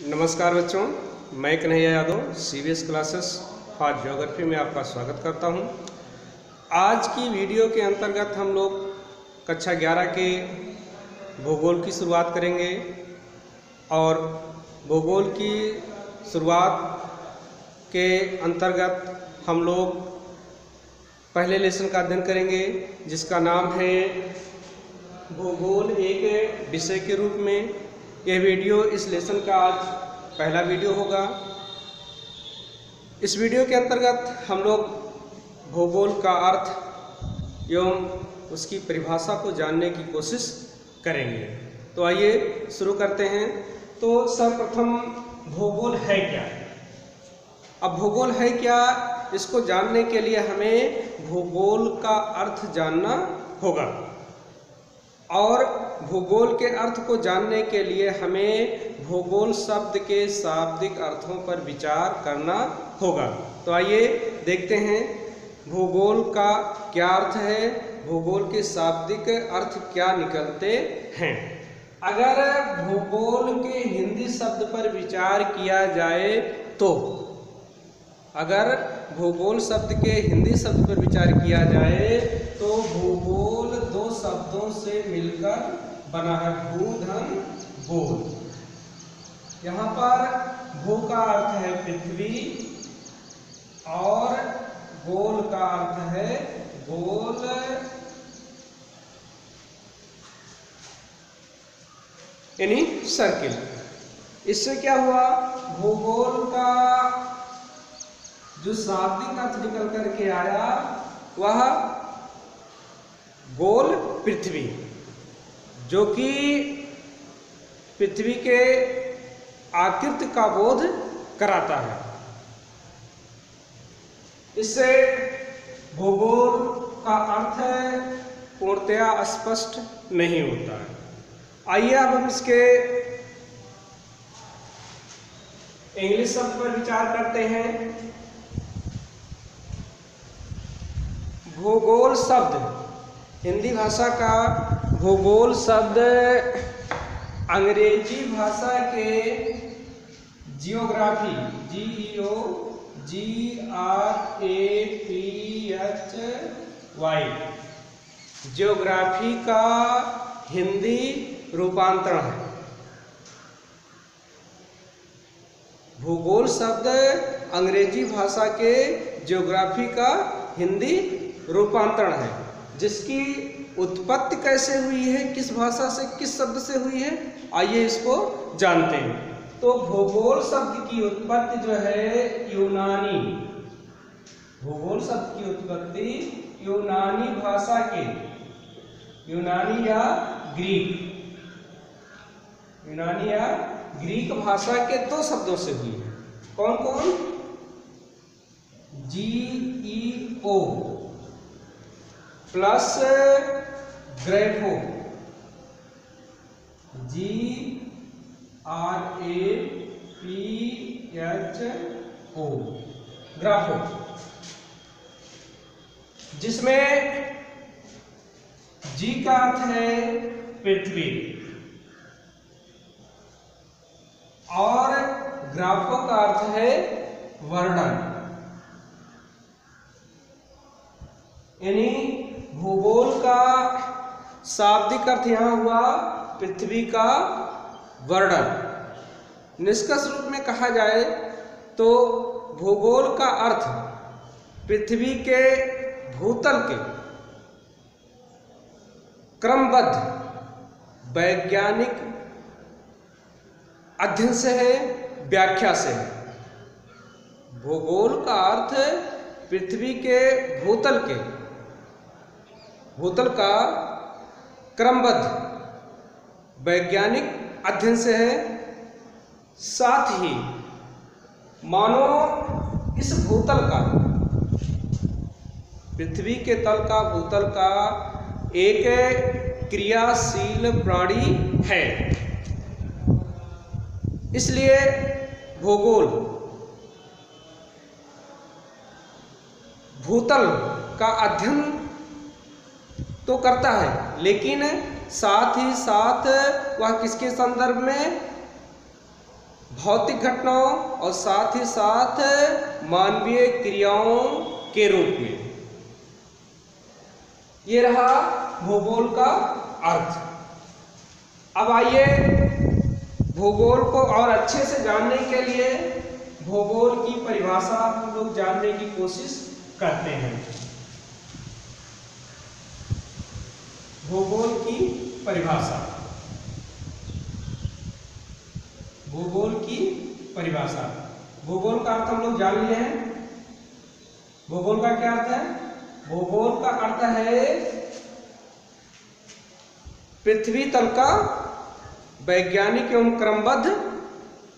नमस्कार बच्चों, मैं Kanhaiya Yadav CBS classes for geography में आपका स्वागत करता हूं। आज की वीडियो के अंतर्गत हम लोग कक्षा 11 के भूगोल की शुरुआत करेंगे और भूगोल की शुरुआत के अंतर्गत हम लोग पहले लेसन का अध्ययन करेंगे जिसका नाम है भूगोल एक विषय के रूप में। यह वीडियो इस लेसन का आज पहला वीडियो होगा। इस वीडियो के अंतर्गत हम लोग भूगोल का अर्थ एवं उसकी परिभाषा को जानने की कोशिश करेंगे। तो आइए शुरू करते हैं। तो सर्वप्रथम भूगोल है क्या? अब भूगोल है क्या, इसको जानने के लिए हमें भूगोल का अर्थ जानना होगा और भूगोल के अर्थ को जानने के लिए हमें भूगोल शब्द के शाब्दिक अर्थों पर विचार करना होगा। तो आइए देखते हैं भूगोल का क्या अर्थ है, भूगोल के शाब्दिक अर्थ क्या निकलते हैं। अगर भूगोल के हिंदी शब्द पर विचार किया जाए तो अगर भूगोल शब्द के हिंदी शब्द पर विचार किया जाए तो भूगोल दो शब्दों से मिलकर बना है, भू धन गोल। यहाँ पर भू का अर्थ है पृथ्वी और गोल का अर्थ है गोल। यानी सर्किल। इससे क्या हुआ, भूगोल का जो शाब्दिक अर्थ निकल करके आया वह गोल पृथ्वी, जो कि पृथ्वी के आकृति का बोध कराता है। इससे भूगोल का अर्थ पूर्णतया स्पष्ट नहीं होता है। आइए अब हम इसके इंग्लिश शब्द पर विचार करते हैं। भूगोल शब्द, हिंदी भाषा का भूगोल शब्द अंग्रेजी भाषा के जियोग्राफी, GEOGRAPHY, जियोग्राफी का हिंदी रूपांतरण है। भूगोल शब्द अंग्रेजी भाषा के जियोग्राफी का हिंदी रूपांतरण है, जिसकी उत्पत्ति कैसे हुई है, किस भाषा से, किस शब्द से हुई है, आइए इसको जानते हैं। तो भूगोल शब्द की उत्पत्ति जो है यूनानी, भूगोल शब्द की उत्पत्ति यूनानी भाषा के, यूनानी या ग्रीक भाषा के दो शब्दों से हुई है। कौन कौन? GEO प्लस ग्रेफो, GRAPHO, ग्राफो, जिसमें G का अर्थ है पृथ्वी और ग्राफो का अर्थ है वर्णन। यानी भूगोल का शाब्दिक अर्थ यहाँ हुआ पृथ्वी का वर्णन। निष्कर्ष रूप में कहा जाए तो भूगोल का अर्थ पृथ्वी के भूतल के क्रमबद्ध वैज्ञानिक अध्ययन से है, व्याख्या से है। भूगोल का अर्थ पृथ्वी के भूतल का क्रमबद्ध वैज्ञानिक अध्ययन से है। साथ ही मानो इस भूतल का, पृथ्वी के तल का भूतल का एक क्रियाशील प्राणी है। इसलिए भूगोल भूतल का अध्ययन तो करता है, लेकिन साथ ही साथ वह किसके संदर्भ में, भौतिक घटनाओं और साथ ही साथ मानवीय क्रियाओं के रूप में। ये रहा भूगोल का अर्थ। अब आइए भूगोल को और अच्छे से जानने के लिए भूगोल की परिभाषा हम लोग जानने की कोशिश करते हैं। भूगोल की परिभाषा, भूगोल की परिभाषा। भूगोल का अर्थ हम लोग जान लिए हैं। भूगोल का क्या अर्थ है? भूगोल का अर्थ है पृथ्वी तल का वैज्ञानिक एवं क्रमबद्ध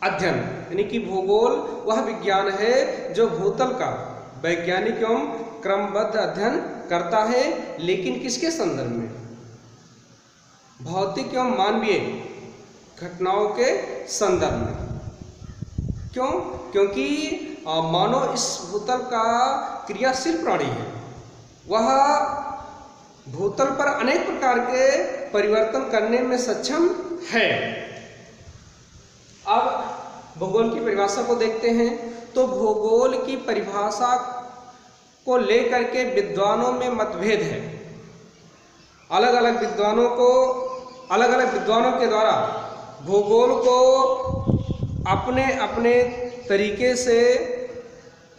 अध्ययन, यानी कि भूगोल वह विज्ञान है जो भूतल का वैज्ञानिक एवं क्रमबद्ध अध्ययन करता है, लेकिन किसके संदर्भ में? भौतिक एवं मानवीय घटनाओं के संदर्भ में। क्यों? क्योंकि मानव इस भूतल का क्रियाशील प्राणी है। वह भूतल पर अनेक प्रकार के परिवर्तन करने में सक्षम है। अब भूगोल की परिभाषा को देखते हैं। तो भूगोल की परिभाषा को लेकर के विद्वानों में मतभेद है। अलग अलग विद्वानों के द्वारा भूगोल को अपने अपने तरीके से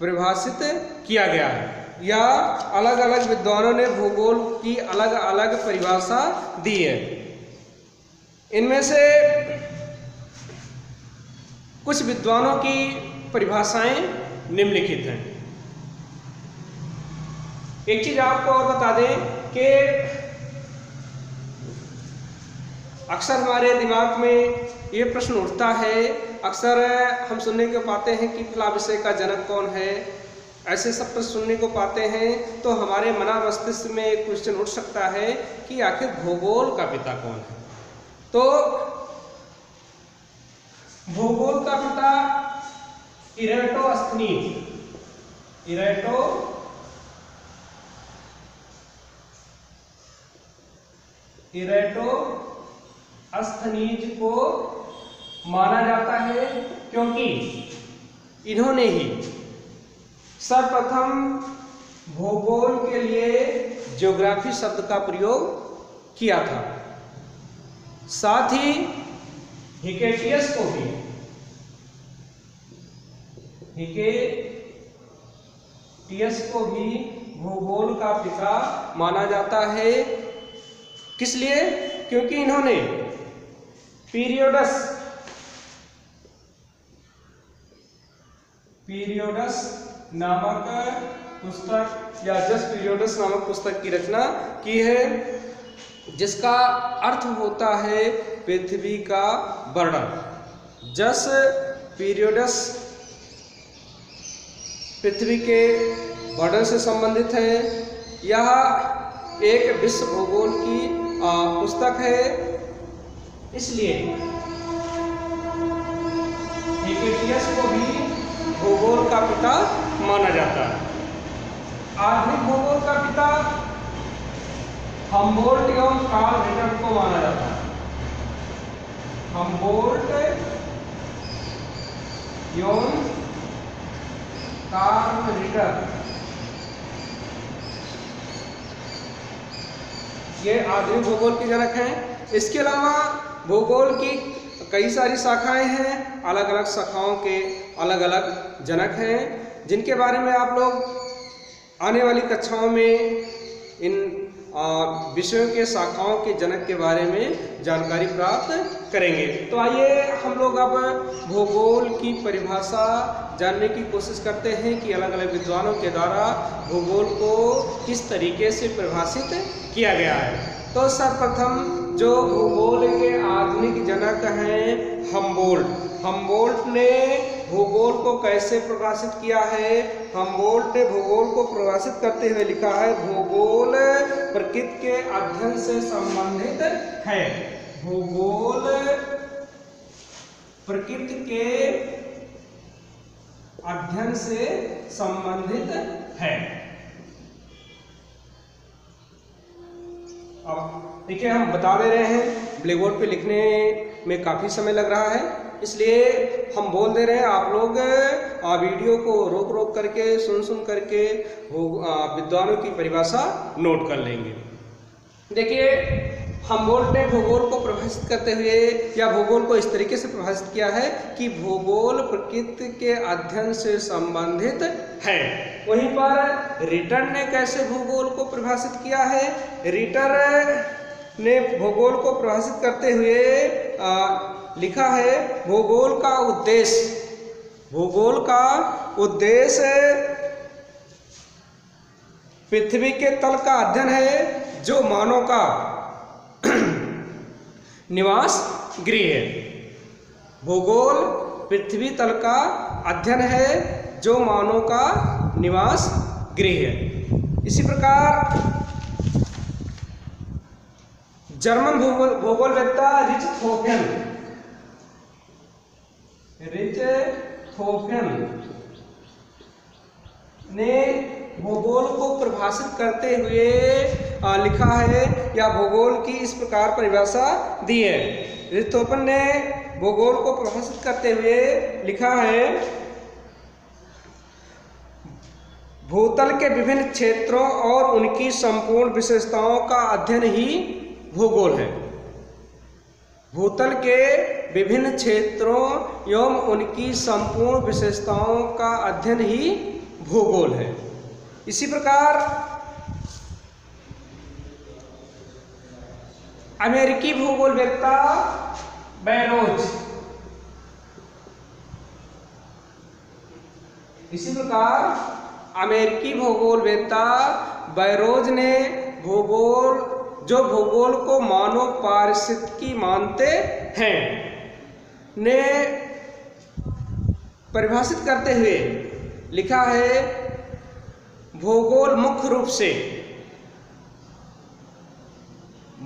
परिभाषित किया गया है, या अलग अलग विद्वानों ने भूगोल की अलग अलग परिभाषा दी है। इनमें से कुछ विद्वानों की परिभाषाएं निम्नलिखित हैं। एक चीज आपको और बता दें कि अक्सर हमारे दिमाग में ये प्रश्न उठता है, अक्सर हम सुनने को पाते हैं कि फला विषय का जनक कौन है, ऐसे सब प्रश्न सुनने को पाते हैं। तो हमारे मना मस्तिष्क में एक क्वेश्चन उठ सकता है कि आखिर भूगोल का पिता कौन है? तो भूगोल का पिता इरेटोस्थनीज को माना जाता है, क्योंकि इन्होंने ही सर्वप्रथम भूगोल के लिए ज्योग्राफी शब्द का प्रयोग किया था। साथ ही हिकेटियस को भी भूगोल का पिता माना जाता है। किस लिए? क्योंकि इन्होंने पीरियोडस नामक पुस्तक या जस पीरियोडस नामक पुस्तक की रचना की है, जिसका अर्थ होता है पृथ्वी का वर्णन। जस पीरियोडस पृथ्वी के वर्णन से संबंधित है। यह एक विश्व भूगोल की पुस्तक है, इसलिए हिकेटियस को भी भूगोल का पिता माना जाता है। आधुनिक भूगोल का पिता हम्बोल्ट एवं कार्ल रिटर को माना जाता है। हम्बोल्ट एवं कार्ल रिटर ये आधुनिक भूगोल के जनक हैं। इसके अलावा भूगोल की कई सारी शाखाएं हैं, अलग अलग शाखाओं के अलग अलग जनक हैं, जिनके बारे में आप लोग आने वाली कक्षाओं में इन विषयों के शाखाओं के जनक के बारे में जानकारी प्राप्त करेंगे। तो आइए हम लोग अब भूगोल की परिभाषा जानने की कोशिश करते हैं कि अलग अलग विद्वानों के द्वारा भूगोल को किस तरीके से परिभाषित किया गया है। तो सर्वप्रथम जो भूगोल के आधुनिक जनक हैं हम्बोल्ट ने भूगोल को कैसे परिभाषित किया है? हम्बोल्ट ने भूगोल को परिभाषित करते हुए लिखा है, भूगोल प्रकृति के अध्ययन से संबंधित है। भूगोल प्रकृति के अध्ययन से संबंधित है। अब देखिए, हम बता दे रहे हैं, ब्लैक बोर्ड पे लिखने में काफी समय लग रहा है, इसलिए हम बोल दे रहे हैं, आप लोग वीडियो को रोक रोक करके सुन करके विद्वानों की परिभाषा नोट कर लेंगे। देखिए, हम बोलते हैं भूगोल को परिभाषित करते हुए या भूगोल को इस तरीके से परिभाषित किया है कि भूगोल प्रकृति के अध्ययन से संबंधित है। वहीं पर रिटर ने कैसे भूगोल को परिभाषित किया है? रिटर ने भूगोल को परिभाषित करते हुए लिखा है, भूगोल का उद्देश्य पृथ्वी के तल का अध्ययन है जो मानव का निवास गृह है। भूगोल पृथ्वी तल का अध्ययन है जो मानव का निवास गृह है। इसी प्रकार जर्मन भूगोलवेत्ता रिचथोफेन ने भूगोल को परिभाषित करते हुए लिखा है या भूगोल की इस प्रकार परिभाषा दी है। रिचथोफेन ने भूगोल को परिभाषित करते हुए लिखा है, भूतल के विभिन्न क्षेत्रों और उनकी संपूर्ण विशेषताओं का अध्ययन ही भूगोल है। भूतल के विभिन्न क्षेत्रों एवं उनकी संपूर्ण विशेषताओं का अध्ययन ही भूगोल है। इसी प्रकार अमेरिकी भूगोलवेत्ता बैरोज, ने भूगोल को मानव पारिस्थितिकी मानते हैं ने परिभाषित करते हुए लिखा है, भूगोल मुख्य रूप से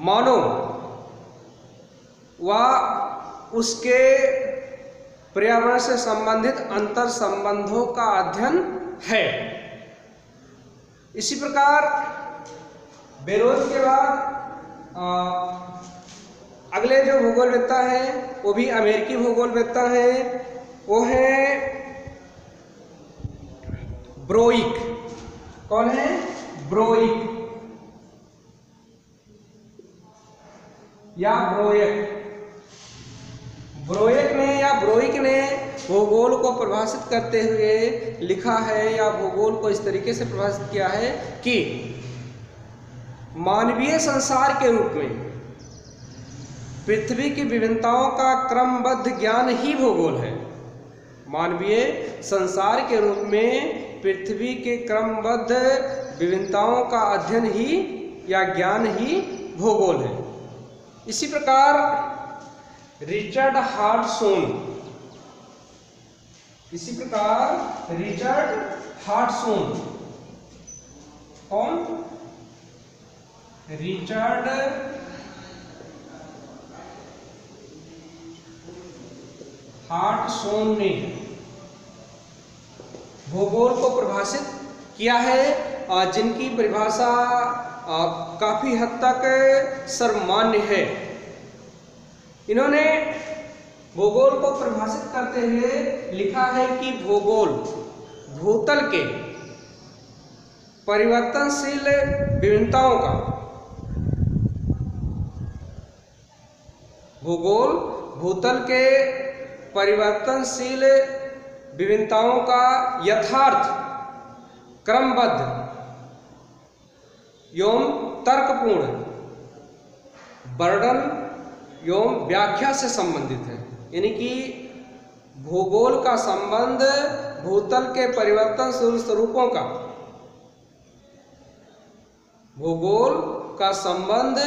मानव व उसके पर्यावरण से संबंधित अंतर संबंधों का अध्ययन है। इसी प्रकार बैरोज के बाद अगले जो भूगोलवेत्ता हैं वो भी अमेरिकी भूगोलवेत्ता हैं, वो हैं ब्रोइक। कौन है? ब्रोइक या ब्रोइक ने भूगोल को परिभाषित करते हुए लिखा है या भूगोल को इस तरीके से परिभाषित किया है कि मानवीय संसार के रूप में पृथ्वी की विभिन्नताओं का क्रमबद्ध ज्ञान ही भूगोल है। मानवीय संसार के रूप में पृथ्वी के क्रमबद्ध विभिन्नताओं का अध्ययन ही या ज्ञान ही भूगोल है। इसी प्रकार रिचर्ड हार्टसोन, कौन? रिचर्ड हार्टसोन ने भूगोल को परिभाषित किया है, जिनकी परिभाषा काफी हद तक सर्वमान्य है। इन्होंने भूगोल को परिभाषित करते हुए लिखा है कि भूगोल भूतल के परिवर्तनशील विभिन्नताओं का, भूतल के परिवर्तनशील विभिन्नताओं का यथार्थ, क्रमबद्ध एवं तर्कपूर्ण वर्णन एवं व्याख्या से संबंधित है। यानी कि भूगोल का संबंध भूतल के परिवर्तनशील स्वरूपों का, भूगोल का संबंध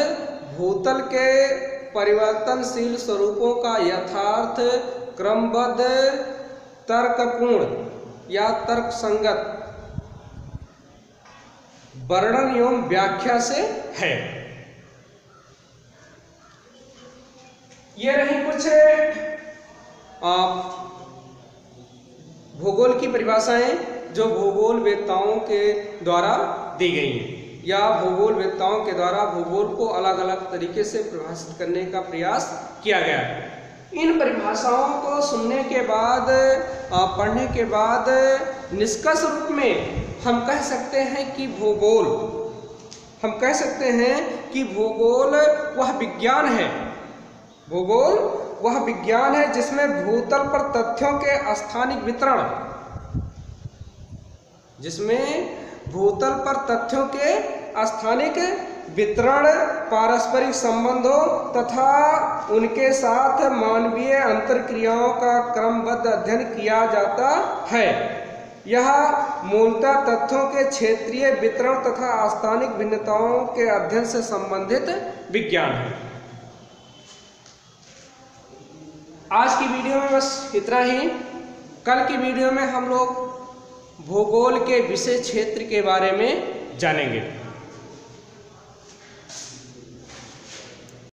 भूतल के परिवर्तनशील स्वरूपों का यथार्थ, क्रमबद्ध, तर्कपूर्ण या तर्कसंगत वर्णन एवं व्याख्या से है। ये रही कुछ भूगोल की परिभाषाएं जो भूगोलवेत्ताओं के द्वारा दी गई हैं या भूगोलवेत्ताओं के द्वारा भूगोल को अलग अलग तरीके से परिभाषित करने का प्रयास किया गया है। इन परिभाषाओं को सुनने के बाद, पढ़ने के बाद निष्कर्ष रूप में हम कह सकते हैं कि भूगोल वह विज्ञान है, भूगोल वह विज्ञान है जिसमें भूतल पर तथ्यों के स्थानिक वितरण, पारस्परिक संबंधों तथा उनके साथ मानवीय अंतर्क्रियाओं का क्रमबद्ध अध्ययन किया जाता है। यह मूलतः तथ्यों के क्षेत्रीय वितरण तथा स्थानिक भिन्नताओं के अध्ययन से संबंधित विज्ञान है। आज की वीडियो में बस इतना ही। कल की वीडियो में हम लोग भूगोल के विषय क्षेत्र के बारे में जानेंगे।